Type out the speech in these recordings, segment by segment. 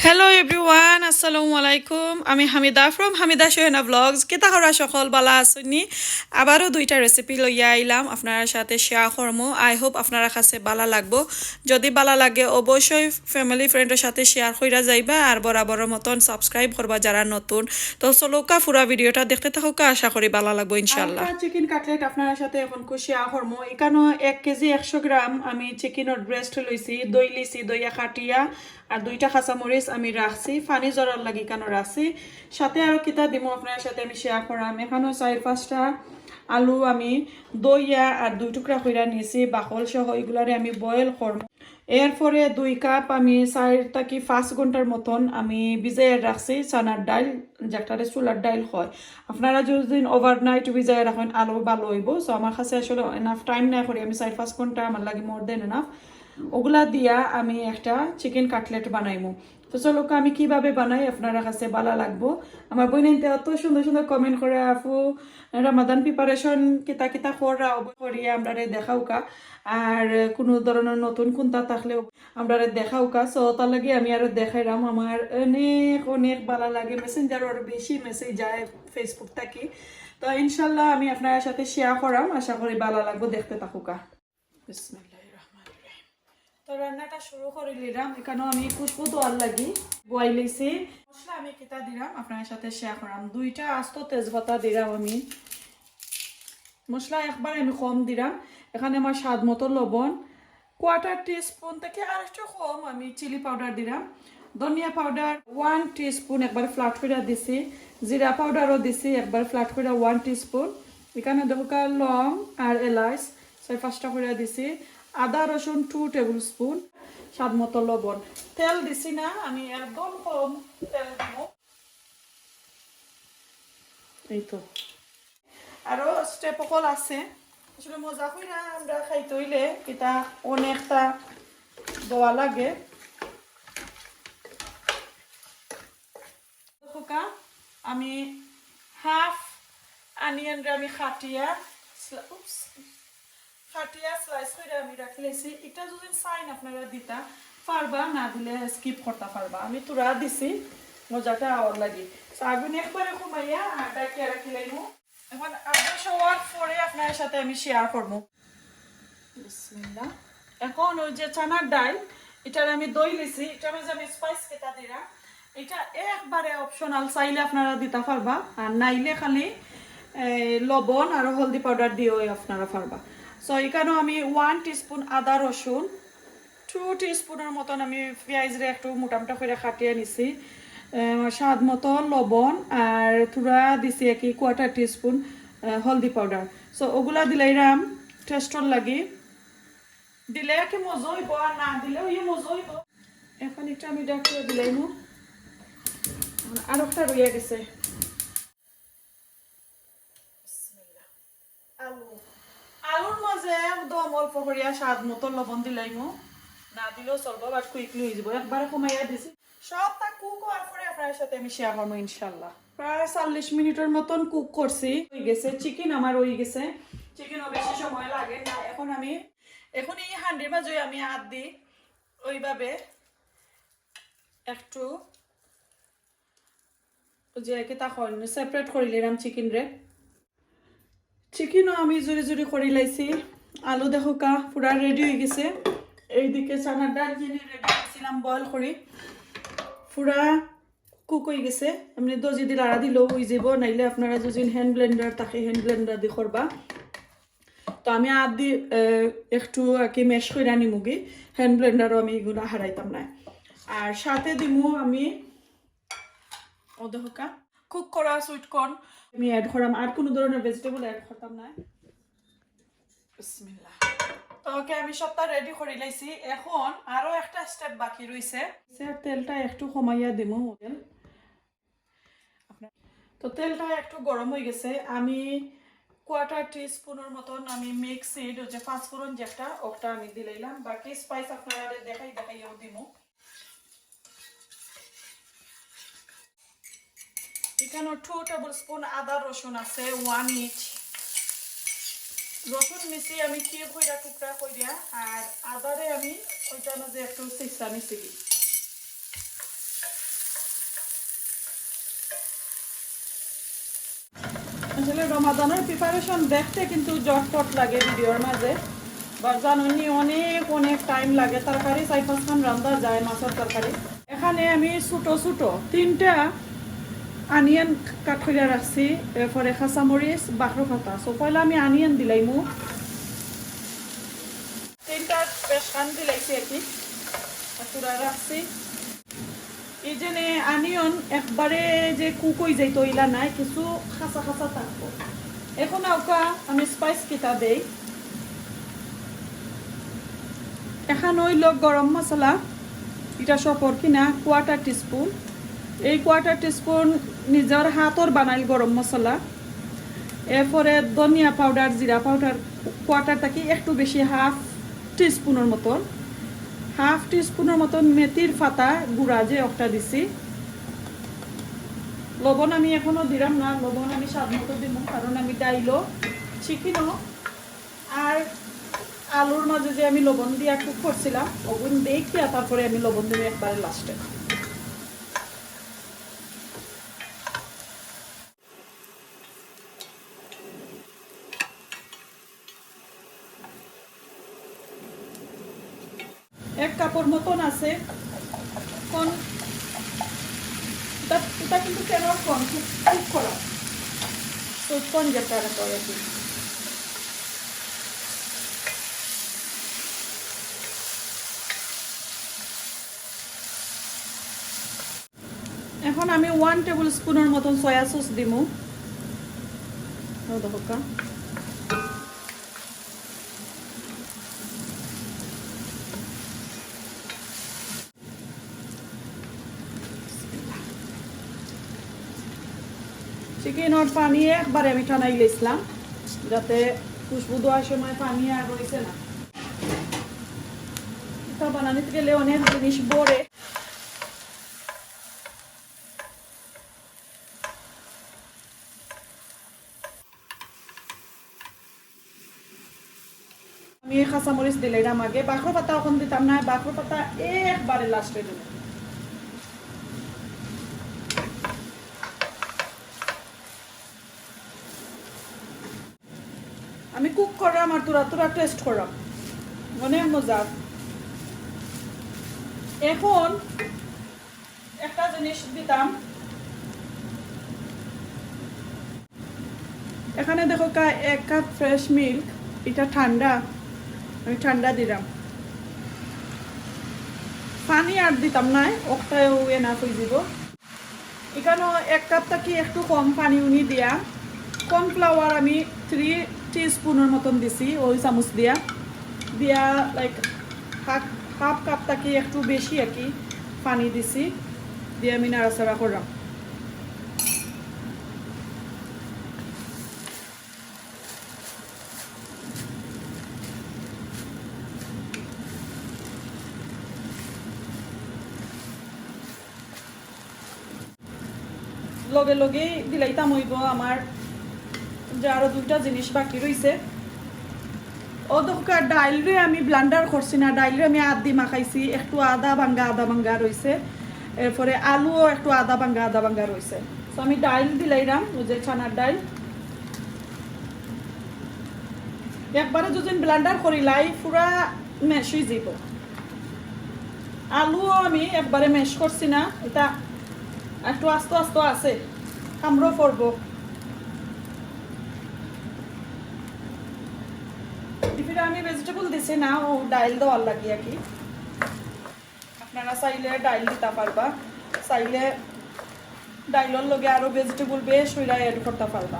Hello everyone, Assalamu alaikum. আমি Hamida from Hamida Sohena blogs. কেতা করা সকল বালা আসুনি আবারও দুইটা রেসিপি লইয়া আইলাম আপনার সাথে শেয়ার করমু। আই হোপ আপনারা কাছে বালা লাগবো। যদি বালা লাগে অবশ্যই ফ্যামিলি ফ্রেন্ডের সাথে শেয়ার কইরা যাইবা আর বরাবরের মতন সাবস্ক্রাইব করবা যারা নতুন। তো চলোকা পুরা ভিডিওটা দেখতে থাকুকা, আশা করি বালা লাগবো ইনশাআল্লাহ। চিকেন কাটলেট আপনার সাথে এখন শেয়ার করমু। এখানে 1 কেজি 100 গ্রাম আমি চিকেনের ব্রেস্ট লইছি, দই লিছি, দই খাটিয়া আর দুইটা কাঁচামরিচ আমি রাখছি, পানি জরার লাগি কেন রাখছি। সাথে আরও কিতা দিমু আপনার সাথে আমি শেয়ার করাম। এখানেও 4-5টা আলু আমি দইয়া আর 2 টুকরা কইরা নিয়েছি বাকল সহ, এগুলারে আমি বয়েল করব। এরপরে 2 কাপ আমি 4 থেকে 5 ঘন্টার মতন আমি ভিজাইয়া রাখছি চানার ডাল, যেটারে চুলার ডাল হয়। আপনারা যদি ওভারনাইট ভিজাইয়া রাখেন আলু ভালো হইব। সো আমার কাছে আসলে এনাফ টাইম না করি, আমি 4-5 ঘন্টা আমার লাগে মোর দেন এনাফ। ওগুলা দিয়া আমি একটা চিকেন কাটলেট বানাইমু। তো চলো আমি কিভাবে বানাই আপনারা কাছে ভালো লাগবো। আমার বোনেনতে অত সুন্দর সুন্দর কমেন্ট করে, আপু রামাদান প্রিপারেশন কিতা কিতা করিয়া আমরা দেখাওকা, আর কোনো ধরনের নতুন কোনটা থাকলেও আমরা দেখাওকা। সো তার লাগে আমি আরো দেখাইলাম। আমার অনেক অনেক ভালো লাগে, মেসেঞ্জার আরো বেশি মেসেজ যায় ফেসবুক থেকে। তো ইনশাল্লাহ আমি আপনার সাথে শেয়ার করাম, আশা করি ভালো লাগবো, দেখতে থাকুকা। বিসমিল্লাহ। তো রান্নাটা শুরু করে নিলাম। এখানেও আমি খুশবু দোয়ার লাগি বয়াইলেছি। মশলা আমি কিতা দিলাম আপনার সাথে শেয়ার করাম। 2টা আস্ত তেজপাতা দিলাম আমি। মশলা একবার আমি কম দিলাম। এখানে আমার স্বাদ মতো লবণ, 1/4 টিস্পুন থেকে আর একটু কম আমি চিলি পাউডার দিলাম। ধনিয়া পাউডার 1 টিস্পুন একবার ফ্ল্যাট করে দিছি। জিরা পাউডারও দিছি একবার ফ্ল্যাট করে 1 টিস্পুন। এখানে দেখা লং আর এলাচ 4-5টা করে দিছি। আদা রসুন 2 টেবিল স্পুন, স্বাদ মতো লবণ। তেল দিছি না, আমি একদম কম তেল দিব। এই তো আরো স্টেপ সকল আছে। আসলে মজা করি না আমরা খাইতে হইলে এটা অনেকটা দেওয়া লাগে। আমি হাফ অনিয়ন আমি খাটিয়া স্লাইস করে আমি রাখি লেছি। এটা যদি চাইন আপনারা দিতা পারবা, না দিলে স্কিপ করতে পারবা। আমি তোরা দিছি, মজাটা আওয়ার লাগি। আগুন একবারে কমাইয়া আর ডাকিয়া রাখি লাইমু। এখন আগুন হওয়ার পরে আপনার সাথে আমি শেয়ার করবো। বিসমিল্লাহ। এখন ওই যে চানার ডাল, এটার আমি দই লিছি, এটার মাঝে আমি স্পাইস কেটা দিলাম। এটা একবারে অপশনাল, চাইলে আপনারা দিতে পারবা, আর নাইলে খালি লবণ আর হলদি পাউডার দিয়েও আপনারা পারবা। সো এখানেও আমি 1 টিস্পুন আদা রসুন, 2 টিস্পুনের মতন আমি পেঁয়াজরে একটু মোটামোটা করে কাটিয়ে নিছি। স্বাদ মতো লবণ আর থোড়া দিছি কি 1/4 টিস্পুন হলদি পাউডার। সো ওগুলা দিলাইরাম টেস্টর লাগি, দিলে কি মজা হইব আর না দিলেও ইয়ে মজা হইব। এখন একটা আমি ডাকিয়ে দিলাইমু। আর একটা রইয়া গেছে আলু। আলুর মাঝে একদম অল্প করিয়া স্বাদ মতো লবণ দিলাইমু, না দিলেও চলবো, বাট কুইকলি হয়ে যাব। একবারে কমাইয়া দিছি। সবটা কুক হওয়ার পরে আপনার সাথে আমি শেয়ার করবো ইনশাল্লাহ। প্রায় 40 মিনিটের মতন কুক করছি, হয়ে গেছে। চিকেন আমার হয়ে গেছে, চিকেনও বেশি সময় লাগে না। এখন এই হান্ডির মাঝে আমি হাত দিই ওইভাবে একটু যে তা সেপারেট করে নিলাম চিকেন রে। চিকেনও আমি জুড়ি জুড়ি করে লাইছি। আলু দেখো কা পুরা রেডি হয়ে গেছে। এইদিকে চানার ডাল যিনি রেডি করছিলাম বয়েল করি পুরা কুক হয়ে গেছে। এমনি দজি দিয়ে লাড়া দিলেও হয়ে যাব, নাইলে আপনারা যদি হ্যান্ড ব্লেন্ডার থাকে হ্যান্ড ব্লেন্ডার দিয়ে করবা। তো আমি আর দি একটু আর কি মেশ করে আনি মুগি, হ্যান্ড ব্লেন্ডারও আমি এগুলো হারাইতাম না। আর সাথে দিমু আমি ও দেখো কা কুক করা সুইট কর্ন আমি অ্যাড করাম, আর কোনো ধরনের ভেজিটেবল অ্যাড করতাম না। বিসমিল্লাহ। তো ওকে আমি সবটা রেডি করে লাইছি। এখন আরো একটা স্টেপ বাকি রইছে, তেলটা একটু কমাইয়া দিমু। তো তেলটা একটু গরম হয়ে গেছে। আমি 1/4 টিস্পুনের মতন আমি মিক্সিড যে পাঁচফোড়ন যেটা ওটা আমি দিলাইলাম। বাকি স্পাইস আপনারা দেখাইও দিমু। এখানে 2 টেবিল স্পুন আদা রসুন আছে, 1 ইঞ্চ রসুন মিশিয়ে আমি কিউব কইরা টুকরা কইরা, আর আদারে আমি ওইটার মধ্যে একটু সিসা মিশিয়ে আসলে রমাদানের প্রিপারেশন দেখতে কিন্তু জটপট লাগে ভিডিওর মাঝে, বাট জানি অনেক অনেক টাইম লাগে। তরকারি 4-5 রান্না যায়, মাছের তরকারি। এখানে আমি ছোটো ছোটো 3টা আনিয়ন কাট করে রাখছি, এরপরে কাঁচামরিচ, বাখরো পাতা। সো পয়লা আমি আনিয়ন দিলাইমু, 3টা বেশ কান দিলাইছি আর কি, তুরা রাখছি। এই যে আনিয়ন একবারে যে কুক হয়ে যাইতো ইলা নাই, কিছু খাঁচা খাঁচা থাকবো। এখন ওকা আমি স্পাইস কিটা দেই। এখন হইল গরম মশলা, এটা সপর কিনা 1/4 টিস্পুন। এই 1/4 টিস্পুন নিজের হাতর বানাইল গরম মশলা। এরপরে ধনিয়া পাউডার, জিরা পাউডার 1/4 থাকি একটু বেশি, 1/2 টিস্পুনের মতন। 1/2 টিস্পুনের মতন মেথির পাতা গুঁড়া যে একটা দিছি। লবণ আমি এখনো দিলাম না, লবণ আমি স্বাদ মতো দিব, কারণ আমি ডাইলও চিকেনও আর আলুর মাঝে যে আমি লবণ দিয়ে কুক করছিলাম, ওগুন দেখিয়া তারপরে আমি লবণ দেবো একবারে লাস্টে। এক কাপড় মতন আছে, কোন এটা কিন্তু কেন কম কুক করা, তো কোন যেটা করে কি। এখন আমি 1 টেবিল স্পুনের মতন সয়া সস দিব। দেখো চিকেনের পানি একবারে আমি টানাই লেছিলাম, যাতে খুশবু দেওয়ার সময় পানি আর রয়েছে না। এটা বানানিতে গেলে অনেক জিনিস বড়ে। আমি কাঁচামরিচ দিলাম আগে, বাখরো পাতা এখন দিতাম না, বাখরো পাতা একবারে লাস্টে দিল। আমি কুক করলাম আর তোরা টেস্ট করলাম, অনেক মজা। এখন একটা জিনিস দিতাম, এখানে দেখো 1 কাপ ফ্রেশ মিল্ক, এটা ঠান্ডা, আমি ঠান্ডা দিলাম। পানি আর দিতাম না, ওটাও এনাফ হয়ে যাব। এখানে 1 কাপ থাকি একটু কম পানি উনি দিয়া, কর্নফ্লাওয়ার আমি 3 টিস্পুনের মতন দিছি, ওই চামচ দিয়া লাইক হাফ কাপ থাকি একটু বেশি আর কি পানি দিছি, দিয়ে আমি নাড়াচাড়া করলাম। লগে লগে দিলাইতাম হইব আমার, যে আরো 2টা জিনিস বাকি রয়েছে। ও দোকার ডাইল রে আমি ব্লান্ডার করছি না, ডাইল রে আমি আদি মাখাইছি, একটু আদা ভাঙ্গা রয়েছে। এরপরে আলুও একটু আদা ভাঙ্গা রয়েছে। তো আমি ডাইল দিলাইলাম, ওই যে ছানার ডাইল একবারে যদি ব্লান্ডার করিলাই পুরা মেশ হয়ে যাব। আলুও আমি একবারে মেশ করছি না, এটা একটু আস্তে আস্তে আছে, কামড়ো পড়বো। আমি ভেজিটেবল দিছি না, ও ডাইল দেওয়ার লাগি আর কি। আপনারা চাইলে ডাইল দিতে পারবা, চাইলে ডাইলের লগে আরো ভেজিটেবল বেশ হইরা এড করতে পারবা।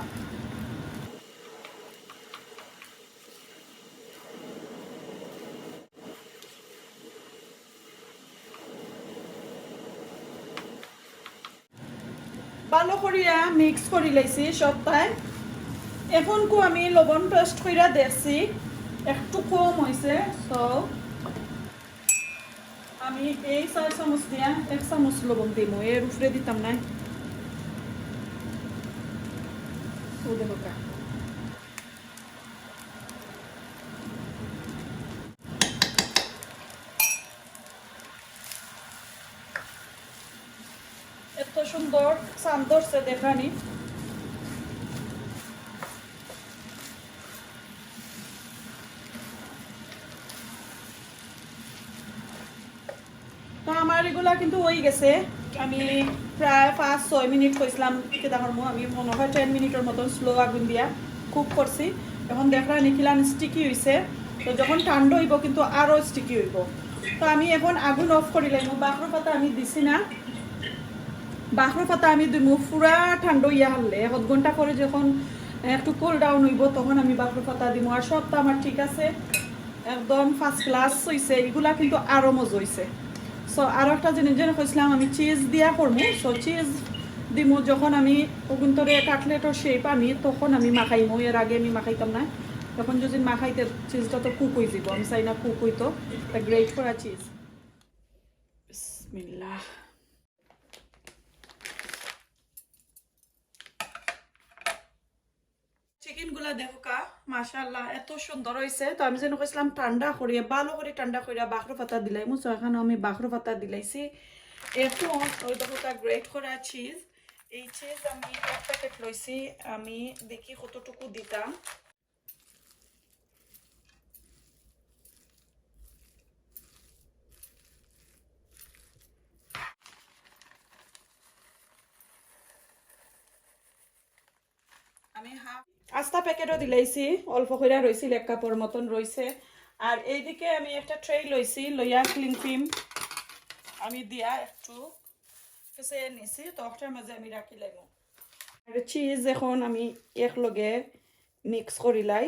ভালো করিয়া মিক্স করি লাইছি সবটাই। এখন আমি লবণ টেস্ট কইরা দেখছি একটু কম হয়েছে, তো আমি এই 4 চামচ দিয়া 1 চামচ লবণ দিব, এর উপরে দিতাম না। ও দেখো এত সুন্দর সান ধরছে দেখানি। কিন্তু হয়ে গেছে আমি প্রায় 5-6 মিনিট কইছিলাম কেটা করবো আমি মনে হয় 10 মিনিটের মতন স্লো আগুন দিয়া কুক করছি এখন দেখলাম নিখিলান স্টিকি হয়েছে তো যখন ঠান্ডা হইব কিন্তু আরও স্টিকি হইব তো আমি এখন আগুন অফ করি লাইম বাখর পাতা আমি দিছি না বাখর পাতা আমি দিমু পুরা ঠান্ডা ইয়া হারলে 1 ঘন্টা পরে যখন একটু কুল ডাউন হইব তখন আমি বাখর পাতা দিমু আর সবটা আমার ঠিক আছে একদম ফার্স্ট ক্লাস হইছে এগুলা কিন্তু আরও মজা হইছে সো আরও একটা জিনিস যেন কইছিলাম আমি চিজ দিয়া করবো সো চিজ দিমু যখন আমি ওগুন্তরে কাটলেটর শেপ আনি তখন আমি মাখাইমু এর আগে আমি মাখাইতাম না তখন যদি মাখাইতে চিজটা তো কুক হয়ে যাব আমি চাই না কুক হইতো গ্রেট করা চিজ বিসমিল্লাহ চিকেনগুলা দেখো কা মাশাআল্লাহ এত সুন্দর হয়েছে তো আমি যেন কইছিলাম ঠান্ডা করিয়া ভালো করে ঠান্ডা করিয়া বাখরো পাতা দিলাই মুছো এখানে আমি বাখরো পাতা দিলাইছি এখন ওই দেখো কা গ্রেট করা চিজ এই চিজ আমি 1 প্যাকেট লইছি আমি দেখি কতটুকু দিতাম আমি আস্তা প্যাকেটও দিলাইছি অল্প কইরা রইছিল 1 কাপের মতন রইছে আর এইদিকে আমি একটা ট্রে লইছি লইয়া ক্লিং ফিল্ম আমি দিয়া একটু ফেসে নিছি তো ওটার মাঝে আমি রাখি লাইমু আর চিজ এখন আমি একলগে মিক্স করিলাই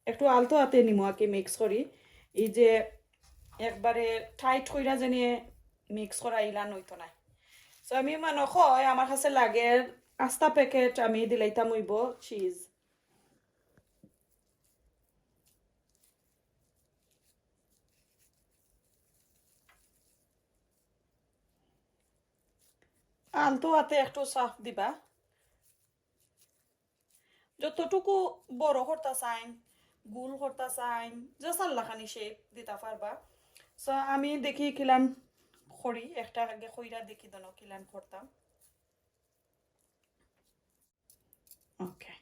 একটু আলতো হাতে নিমু আকে মিক্স করি এই যে একবারে টাইট কইরা জানিয়ে মিক্স করা ইলান হইতো না সো আমি মনে হয় আমার কাছে লাগে আস্তা প্যাকেট আমি দিলাইতাম হইব চিজ আলতো হাতে একটু সাফ দিবা যতটুকু বড় করতে চাইন গুল করতে চাইন যে চাল্লাখানি শেপ দিতে পারবা সো আমি দেখি কিলান করি একটা আগে কইরা দেখি দনো কিলান করতাম ওকে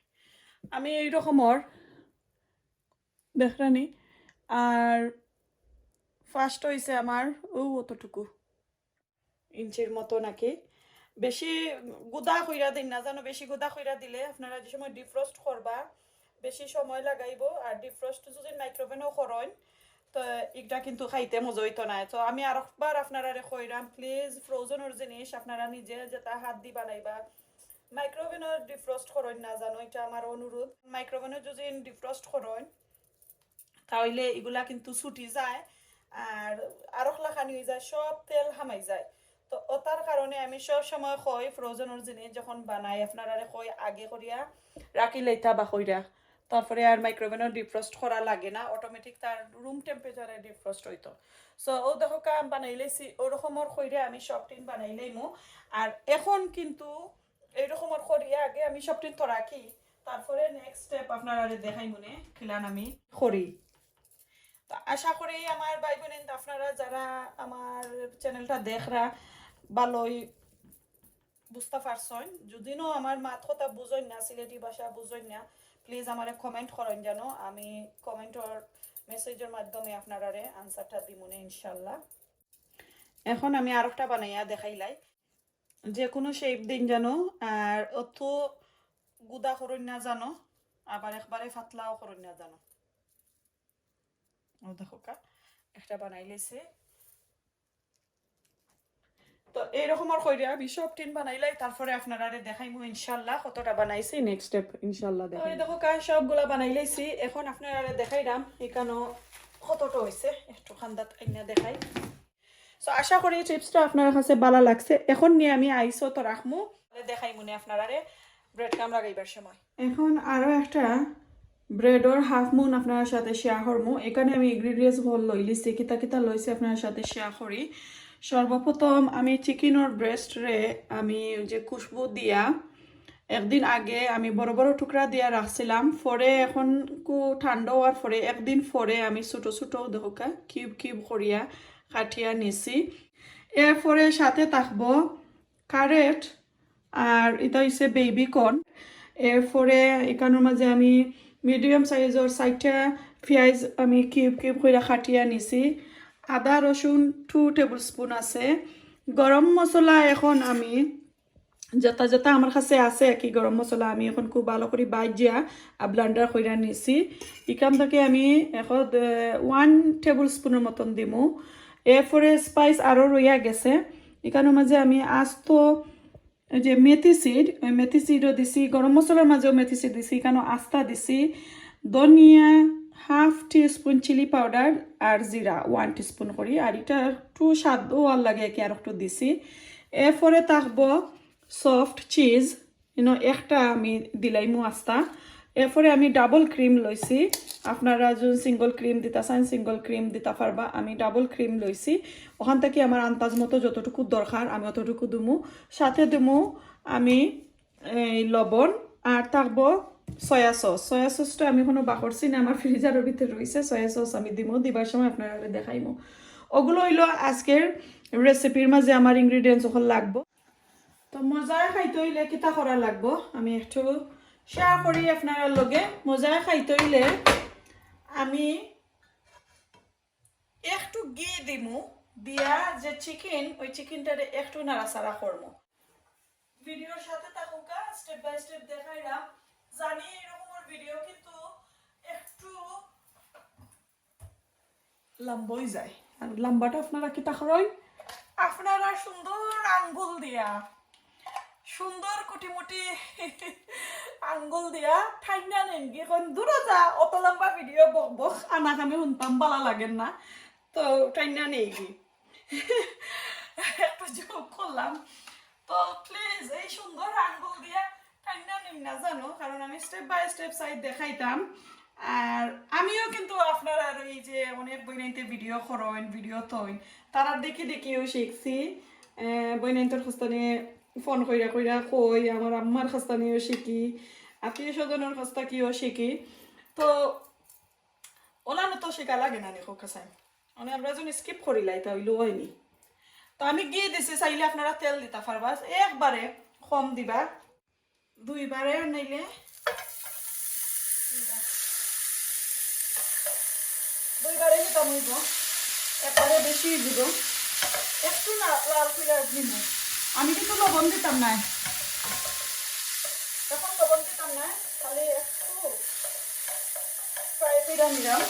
আমি এই রকমর দেখরানি আর ফার্স্ট হইছে আমার অতটুকু ইঞ্চির মতো নাকি বেশি গুদা কইরা দিন না জানো বেশি গুদা কইরা দিলে আপনারা যে সময় ডিফ্রস্ট করবা বেশি সময় লাগাইব আর ডিফ্রস্ট যদি মাইক্রোওভেনও করেন তো এটা কিন্তু খাইতে মজা হইতো না তো আমি আরেকবার আপনারা কইরাম প্লিজ ফ্রোজেনের জিনিস আপনারা নিজে যেটা হাত দি বানাইবা মাইক্রোওভেনের ডিফ্রস্ট করেন না জানো এটা আমার অনুরোধ মাইক্রোওভেনে যদি ডিফ্রস্ট করেন তাহলে এগুলা কিন্তু ছুটি যায় আর আরকলা খানি হয়ে যায় সব তেল হামাই যায় তো ওটার কারণে আমি সব সময় কই ফ্রোজেনের জিনিস যখন বানাই আপনারা কই আগে করিয়া রাখি লইতা বা কইরা তারপরে আর মাইক্রোওভেনে ডিফ্রস্ট করা লাগে না অটোমেটিক তার রুম টেম্পারেচারে ডিফ্রস্ট হইতো সো ও দেখো কাম বানাইলেছি ওরকমর কইরা আমি সব টিন বানাইলেইমু আর এখন কিন্তু এইরকমর করিয়া আগে আমি সব টিন তো রাখি তারপরে নেক্সট স্টেপ আপনারা দেখাই মনে খিলান আমি করি তো আশা করি আমার ভাই বোনেন আপনারা যারা আমার চ্যানেলটা দেখরা ভালোই বুঝতে পারছেন যদিও আমার মাত কথা বুঝেন না সিলেটি ভাষা বুঝেন না প্লিজ আমারে কমেন্ট করেন যেন আমি কমেন্টর মেসেজের মাধ্যমে আপনারা আনসারটা দিমুনে ইনশাল্লাহ এখন আমি আরেকটা বানাইয়া দেখাইলাই যে কোনো শেপ দিন জানো আর অত গুদা করেন না জানো আবার একবারে ফাতলাও করেন না জানো ও দেখো কা একটা বানাই লেছে তো এইরকম আর কইরা আমি সব টিন বানাইলাই তারপরে আপনারা দেখাইমু ইনশাআল্লাহ কতটা বানাইছি নেক্সট স্টেপ ইনশাআল্লাহ দেখাই এই দেখো কা সবগুলা বানাইলাইছি এখন আপনারা দেখাইরাম এখানো কতটা হইছে একটু খান্দাত আইনা দেখাই সো আশা করি টিপসটা আপনার কাছে ভালো লাগছে এখন নিয়ে আমি আইসো তো রাখমু দেখাইমু নে আপনারা ব্রেড কাম লাগাইবার সময় এখন আরো একটা ব্রেডর হাফ মুন আপনার সাথে শেয়ার করবো এখানে আমি ইনগ্রিডিয়েন্টস ভল লইলিছি কিতা কিতা লইছি আপনার সাথে শেয়ার করি সর্বপ্রথম আমি চিকেনের ব্রেস্ট রে আমি যে খুশবু দিয়া একদিন আগে আমি বড় বড় টুকরা দিয়া রাখছিলাম পরে এখন কু ঠান্ডা হওয়ার পরে একদিন পরে আমি ছোটো ছোটো দেখা কিউব কিউব করিয়া কাটিয়া নিছি এরপরে সাথে থাকবো কারেট আর এটা হচ্ছে বেবি কর্ন এরপরে এখানের মাঝে আমি মিডিয়াম সাইজের 4টা পেঁয়াজ আমি কিউব কিউব করে কাটিয়া নিছি আদা রসুন 2 টেবিল স্পুন আছে গরম মশলা এখন আমি যেটা যেটা আমার কাছে আছে কি গরম মশলা আমি এখন খুব ভালো করে বাইজিয়া ব্লেন্ডার কইরা নিছি এখান থেকে আমি এখন 1 টেবিল স্পুনের মতন দিমু এরপরে স্পাইস আরও রইয়া গেছে এখানের মাঝে আমি আস্ত যে মেথি সিড ওই মেথি সিডও দিছি গরম মশলার মাঝেও মেথি সিড দিছি এখানে আস্তা দিছি ধনিয়া 1/2 টিস্পুন চিলি পাউডার আর জিরা 1 টিস্পুন করি আর এটা একটু স্বাদ আর লাগে কি আর একটু দিছি এরপরে থাকবো সফট চিজ একটা আমি দিলাইমু আস্তা এরপরে আমি ডাবল ক্রিম লইছি আপনারা যদি সিঙ্গল ক্রিম দিতা চান সিঙ্গল ক্রিম দিতা পারবা আমি ডাবল ক্রিম লইছি ওখান থেকে আমার আন্দাজ মতো যতটুকু দরকার আমি অতটুকু দিমু সাথে দিমু আমি লবণ আর থাকবো সয়া সসটা আমি কোনো বাকরছি না আমার ফ্রিজারের ভিতরে রয়েছে সয়া সস আমি দিমু দিবার সময় আপনারা দেখাইমু ওগুলো হইলো আজকের রেসিপির মাঝে আমার ইনগ্রিডিয়েন্টস ওখানে লাগবো তো মজায় খাইতে হইলে কিতা করা লাগবো আমি একটু শেয়ার করি আপনার লগে মজায় খাইতে হইলে আমি একটু ঘি দিমু দিয়া যে চিকেন ওই চিকেনটারে একটু নাড়াচাড়া করবো ভিডিওর সাথে থাকুকা স্টেপ বাই স্টেপ দেখাইলাম জানি এরকমের ভিডিও কিন্তু একটু লম্বই যায় আর লম্বাটা আপনারা কিতা করেন আপনারা সুন্দর আঙ্গুল দিয়া সুন্দর কুটিমুটি আঙ্গুল দিয়া ঠাইনা নেন এখন দূরে যা অত লম্বা ভিডিও বক বক আনা কামে শুনতাম ভালো লাগেন না তো ঠাইনা নেই কি একটু যোগ করলাম তো প্লিজ এই সুন্দর আঙ্গুল দিয়া ঠাইনা নেন না জানো কারণ আমি স্টেপ বাই স্টেপ সাইড দেখাইতাম আর আমিও কিন্তু আপনারা এই যে অনেক বইনাইতে ভিডিও করেন ভিডিও তৈন তারা দেখি দেখিও শিখছি বইনাইন্তর হস্তানে ফোন কইরা কইরা কই আমার আম্মার খাস্তানিও শিখি আত্মীয় স্বজনের খাস্তাকিও শিখি তো ওনানো তো শেখা লাগে না দেখো কাছাই মানে আমরা যখন স্কিপ করিলাই তা হইলো হয়নি তো আমি গিয়ে দিছি চাইলে আপনারা তেল দিতা পারবা একবারে কম দিবা দুইবারে নাইলে দুইবারে দিতাম হইব একবারে বেশি দিব একটু না লাল করে দিব আমি কিন্তু লবণ দিতাম না এখন লবণ দিতাম না তাহলে একটু ফ্রাই করে নিলাম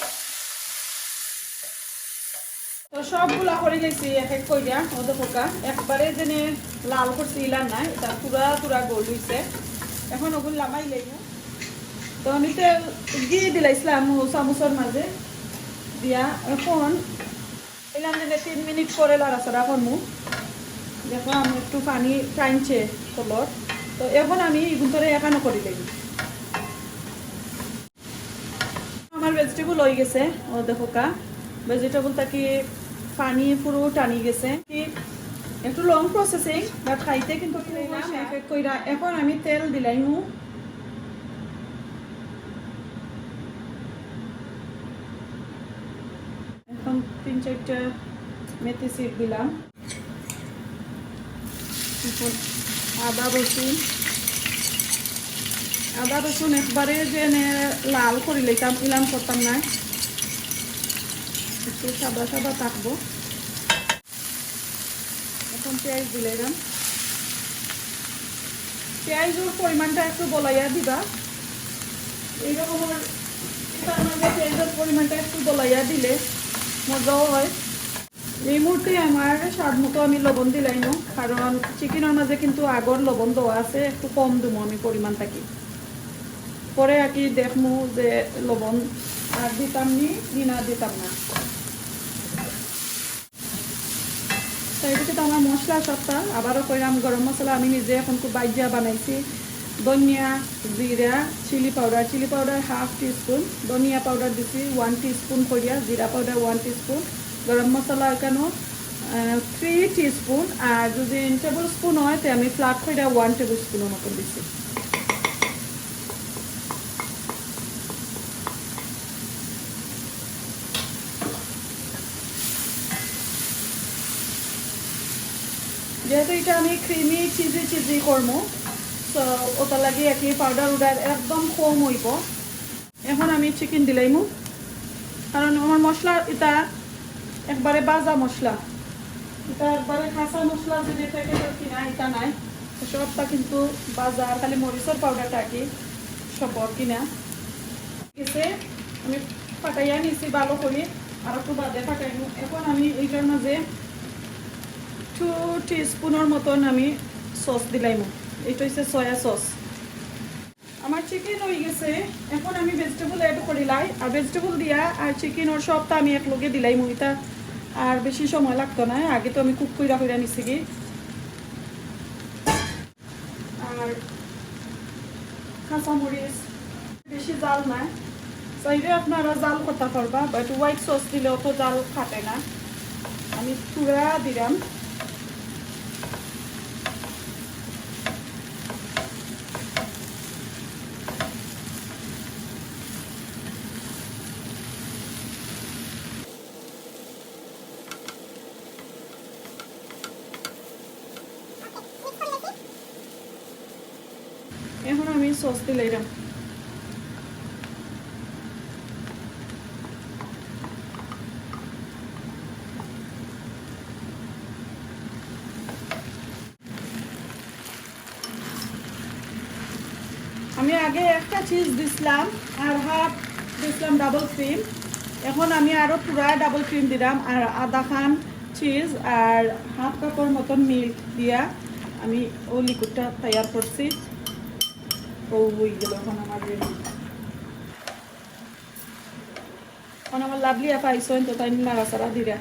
তো সবগুলা করে গেছি এক এক কইরা ওদের পোকা একবারে যেনে লাল করছি ইলার নাই এটা পুরা পুরা গোল হয়েছে এখন ওগুলো লামাই লাইব তো আমি তেল দিয়ে দিলাইছিলাম চামচের মাঝে দিয়া এখন এলাম যেনে 3 মিনিট করে লাড়াচাড়া করমু দেখো আমি একটু পানি টাইনছে তলত তো এখন আমি এগুলো একানো করে দেব আমার ভেজিটেবল হয়ে গেছে ও দেখো কা ভেজিটেবলটা কি পানি পুরো টানি গেছে একটু লং প্রসেসিং বাট খাইতে কিন্তু এখন আমি তেল দিলাইমু এখন 3-4টা মেথি সিড দিলাম আদা রসুন একবারে যে লাল করে লইতাম ইলাম করতাম না একটু সাদা সাদা থাকবো এখন পেঁয়াজ দিলাম পেঁয়াজের পরিমাণটা একটু বলাইয়া দিবা এইরকমের পেঁয়াজের পরিমাণটা একটু বলাইয়া দিলে মজাও হয় এই মুহূর্তে আমার স্বাদ মতো আমি লবণ দিলাই না কারণ চিকেনের মাঝে কিন্তু আগর লবণ দেওয়া আছে একটু কম দেবো আমি পরিমাণটা কি পরে আর কি দেখবো যে লবণ আর দিতাম নি না দিতাম না তো এদিকে তো আমার মশলা সবটা আবারও কইলাম গরম মশলা আমি নিজে এখন খুব বাইজিয়া বানাইছি ধনিয়া জিরা চিলি পাউডার 1/2 টিস্পুন ধনিয়া পাউডার দিছি 1 টিস্পুন করিয়া জিরা পাউডার 1 টিস্পুন গরম মশলা কেন 3 টিস্পুন আর যদি টেবিল স্পুন হয় তো আমি ফ্ল্যাট কইরা 1 টেবিল স্পুনের মতো দিছি যেহেতু এটা আমি ক্রিমি চিজি করবো তো ওটা লাগে একই পাউডার উডার একদম কম হইব এখন আমি চিকেন দিলাইমু কারণ আমার মশলা এটা একবারে বাজা মশলা এটা একবারে কাঁচা মশলা যদি থেকে কিনা এটা নাই সবটা কিন্তু বাজার খালি মরিচের পাউডারটা কি সব কিনা এসে আমি ফাটাইয়া নিছি ভালো করে আর একটু বাদে ফাটাইনি এখন আমি এইটার মাঝে 2 টিস্পুনের মতন আমি সস দিলাম এটা হচ্ছে সয়া সস আমার চিকেন হয়ে গেছে এখন আমি ভেজিটেবল অ্যাড করিলাই আর ভেজিটেবল দিয়া আর চিকেন ওর সবটা আমি এক লগে দিলাই এটা আর বেশি সময় লাগতো না আগে তো আমি কুক কইরা নিছি কি আর কাঁচামরিচ বেশি জাল না চাইলে আপনারা জাল করতে পারবা বাট হোয়াইট সস দিলে অত জাল খাটে না আমি চূড়া দিলাম এখন আমি সস দিলাম আমি আগে একটা চিজ দিছিলাম আর হাফ দিছিলাম ডাবল ক্রিম এখন আমি আরো পুরা ডাবল ক্রিম দিলাম আর আধা খান চিজ আর হাফ কাপের মতন মিল্ক দিয়া আমি ও লিকুইডটা তৈরি করছি ও হয়ে গেল এখন আমার রেডি এখন আমার লাভলি আপা আইসেন তো তাই নাড়াচাড়া দিরা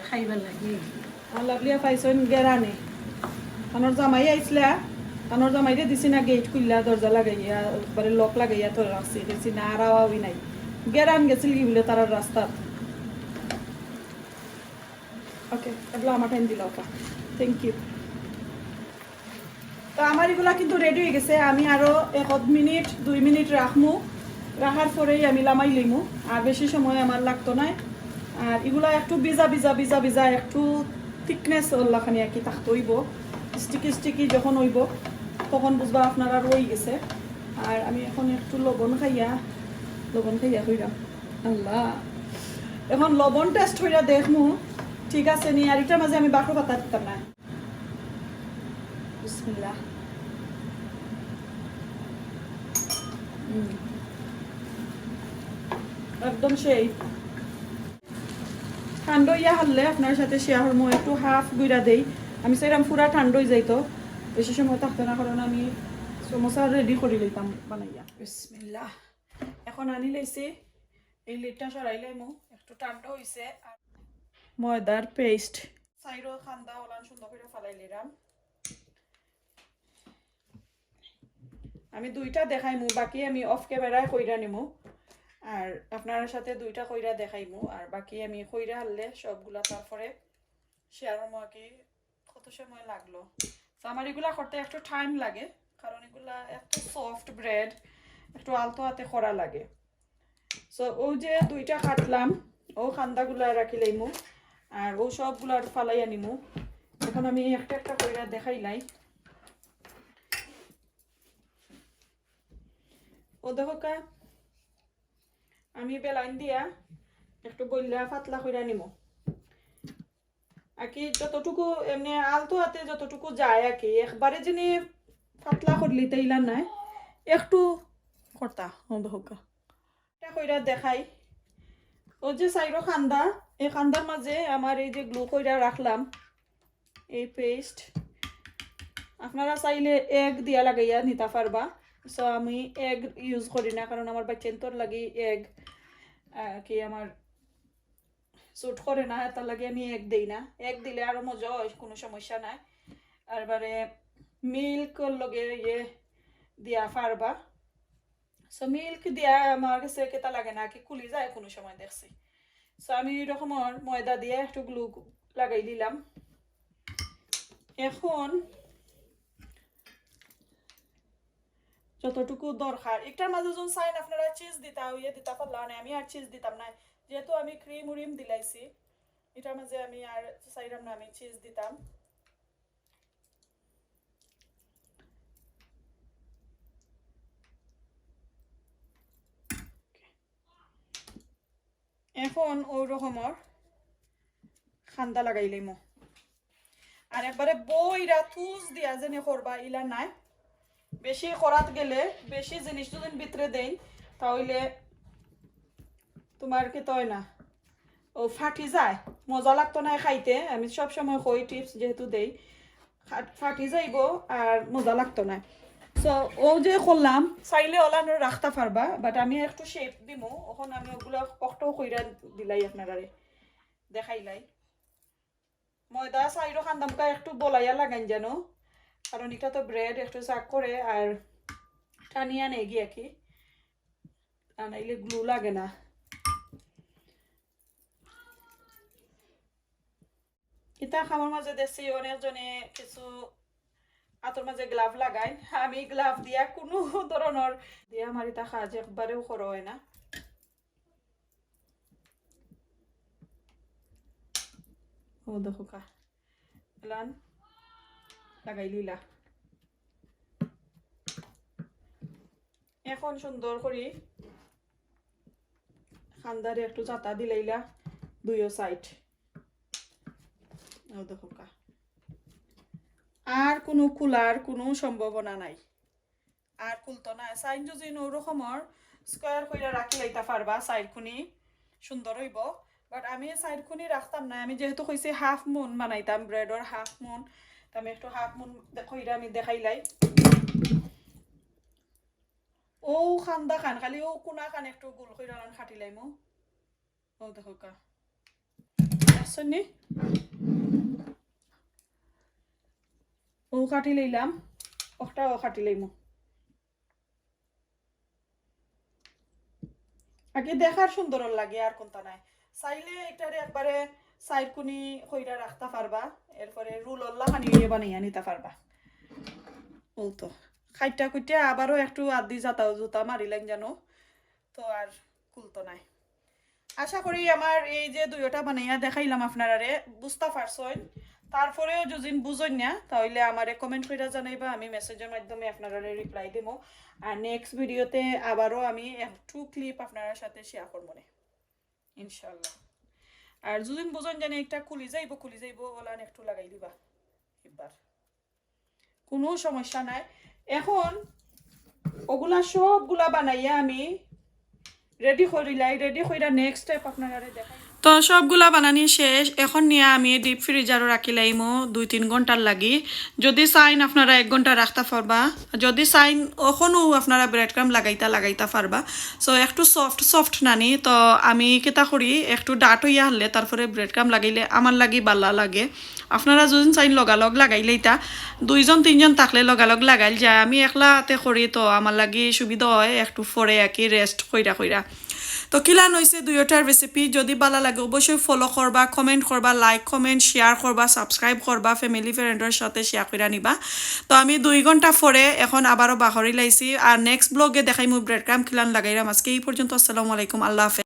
খাইবার লাগে আমার লাভলি আপা আইসেন গেরানে আমার জামাই আইসলা আমার জামাইরে দিছি না গেট খুললা দরজা লাগাইয়া একবারে লক লাগাইয়া তো রাখছি দেখছি না আর আওয়াই নাই গেরান গেছিল কি বলে তার রাস্তা ওকে এগুলো আমার টাইম দিল আপা থ্যাংক ইউ তো আমার এগুলা কিন্তু রেডি হয়ে গেছে আমি আরো 1 মিনিট 2 মিনিট রাখমু রাখার পরেই আমি লামাই লিমু আর বেশি সময় আমার লাগতো না আর এগুলা একটু ভিজা ভিজা ভিজা ভিজা একটু থিকনেস ওল্লাখানি আর কি থাকতে হইব স্টিকি স্টিকি যখন হইব তখন বুঝবা আপনারা রয়ে গেছে আর আমি এখন একটু লবণ খাইয়া হইলাম আল্লাহ এখন লবণ টেস্ট হইয়া দেখমু ঠিক আছে নি আর এটার মাঝে আমি বাকর পাতা দিতাম না বিসমিল্লাহ একদম সেই ঠান্ডা ইয়া হারলে আপনার সাথে শেয়ার হরমো একটু হাফ গুইরা দেই আমি সেরকম পুরা ঠান্ডা হয়ে যাইতো বেশি সময় থাকতো না কারণ আমি সমোসা রেডি করে লইতাম বানাইয়া বিসমিল্লাহ এখন আনি লাইছি এই লিডটা সরাই লাইমু একটু ঠান্ডা হইছে আর ময়দার পেস্ট সাইরো খান্দা ওলান সুন্দর করে ফালাই লিরাম আমি দুইটা দেখাইমু বাকি আমি অফ ক্যামেরায় কইরা নিমু আর আপনার সাথে দুইটা কইরা দেখাইমু আর বাকি আমি কইরা হারলে সবগুলা তারপরে শেয়ার হরমো কি কত সময় লাগলো তো আমার এগুলা করতে একটু টাইম লাগে কারণ এগুলা একটু সফট ব্রেড একটু আলতো হাতে করা লাগে সো ও যে দুইটা কাটলাম ও খান্দাগুলা রাখি লাইমু আর ও সবগুলা ফালাই আনিমু এখন আমি একটা একটা কইরা দেখাইলাই ও দেখো কা আমি বেলাইন দিয়া একটু বললা পাতলা কইরা নিমু আর কি যতটুকু এমনি আলতো হাতে যতটুকু যায় আর কি একবারে যিনি পাতলা করলি তাইলা নাই একটু করতা হোকা এটা কইরা দেখাই ও যে সাইরো খান্দা এই খান্দার মাঝে আমার এই যে গ্লু কইরা রাখলাম এই পেস্ট আপনারা চাইলে এগ দিয়া লাগাইয়া নিতে পারবা সো আমি এগ ইউজ করি না কারণ আমার বাচ্চান্তর লাগি এগ কি আমার সুট করে না তার লাগে আমি এগ দেই না এগ দিলে আরো মজা হয় কোনো সমস্যা নাই আর এবারে মিল্ক লগে ইয়ে দিয়া পারবা সো মিল্ক দিয়া আমার কাছে কেতা লাগে না কি খুলি যায় কোনো সময় দেখছি সো আমি এরকম ময়দা দিয়ে একটু গ্লু লাগাই দিলাম এখন যতটুকু দরকার একটার মাঝে যখন চাইন আপনারা চিজ দিতা ইয়ে দিতা পারলা না আমি আর চিজ দিতাম না যেহেতু আমি ক্রিম উরিম দিলাইছি এটার মাঝে আমি আর চাইলাম না আমি চিজ দিতাম এখন ওই রকমের খান্দা লাগাইলাম আর একবারে বইরা থুস দিয়া যেনে করবা ইলা নাই বেশি করাত গেলে বেশি জিনিস যদি ভিতরে দেই তাহলে তোমার কি তয় না ও ফাটি যায় মজা লাগতো না খাইতে আমি সব সময় কই টিপস যেহেতু দেই ফাটি যাইব আর মজা লাগতো না সো ও যে করলাম চাইলে ওলানো রাখতে পারবা বাট আমি একটু শেপ দিমু ওখানে আমি ওগুলো কষ্ট কইরা দিলাই আপনারারে দেখাইলাই ময়দা চাইরো খান্দামকা একটু বলাইয়া লাগাইন যেন কারণ এটা তো ব্রেড একটু চাক করে আর টানিয়া নেই গিয়ে কি আনাইলে গ্লু লাগে না এটা খামার মাঝে দেখছি অনেকজনে কিছু হাতের মাঝে গ্লাভ লাগাই আমি গ্লাভ দিয়া কোনো ধরনের দিয়ে আমার এটা কাজ একবারেও করা হয় না ও দেখো কা এলান লাগাই লইলা এখন সুন্দর করে খান্দারে একটু জাতা দিলাইলা দুইও সাইড ও দেখো কা আর কোনো খোলার কোনো সম্ভাবনা নাই আর খুলতো না সাইন যদি ওরকমর স্কোয়ার করে রাখি লাইতা পারবা সাইডখুনি সুন্দর হইব বাট আমি সাইডখুনি রাখতাম না আমি যেহেতু কইছি হাফ মুন বানাইতাম ব্রেডর হাফ মুন আমি একটু হাফ মুন কইরা আমি দেখাইলাই ও খান্দা খান খালি ও কোনা খান একটু গোল কইরা খাটিলাইমু ও দেখো কা আসনি ও কাটি লইলাম ওটাও কাটি লইমু আগে দেখার সুন্দর লাগে আর কোনটা নাই চাইলে এটারে একবারে সাইড কুনি কইরা রাখতে পারবা এরপরে রুলল্লা খানি বানাইয়া নিতে পারবা ও তো খাইটা কুইটা আবারও একটু আদি জাতাও জুতা মারিলেন জানো তো আর কুলতো নাই আশা করি আমার এই যে দুইটা বানাইয়া দেখাইলাম আপনারারে বুঝতে পারছেন তারপরেও যদি বুঝেন না তাহলে আমারে কমেন্ট করে জানাইবা আমি মেসেজের মাধ্যমে আপনারা রিপ্লাই দেবো আর নেক্সট ভিডিওতে আবারও আমি একটু ক্লিপ আপনার সাথে শেয়ার করবো না ইনশাল্লাহ আর যদি বুঝেন জানি একটা খুলি যাইব ওলান একটু লাগাই দিবা এবার কোনো সমস্যা নাই এখন ওগুলা সবগুলা বানাইয়া আমি রেডি করিরা নেক্সট স্টেপ আপনারা দেখাই তো সবগুলা বানানি শেষ এখন নিয়ে আমি ডিপ ফ্রিজারও রাখিলাইমো 2-3 ঘন্টার লাগি যদি চাইন আপনারা 1 ঘন্টা রাখতে পারবা যদি চাইন ওখনও আপনারা ব্রেড ক্রাম লাগাইতা পারবা সো একটু সফট নানি তো আমি কেতা করি একটু ডাট হইয়া হলে তারপরে ব্রেড ক্রাম লাগাইলে আমার লাগি বালা লাগে আপনারা যদি চাইন লগালগ লাগাইলে এটা 2-3জন থাকলে লগালগ লাগাইল যায় আমি একলাতে করি তো আমার লাগি সুবিধা হয় একটু পরে একই রেস্ট কইরা তো কিলান হয়েছে দুইটার রেসিপি যদি ভালো লাগে অবশ্যই ফলো করবা কমেন্ট করবা লাইক কমেন্ট শেয়ার করবা সাবস্ক্রাইব করবা ফ্যামিলি ফ্রেন্ডের সাথে শেয়ার করে নিবা তো আমি 2 ঘন্টা পরে এখন আবারও বাহরি লাইছি আর নেক্সট ব্লগে দেখাই মই ব্রেড ক্রাম কিলান লাগাইলাম আজকে এই পর্যন্ত আসসালামু আলাইকুম আল্লাহ হাফেজ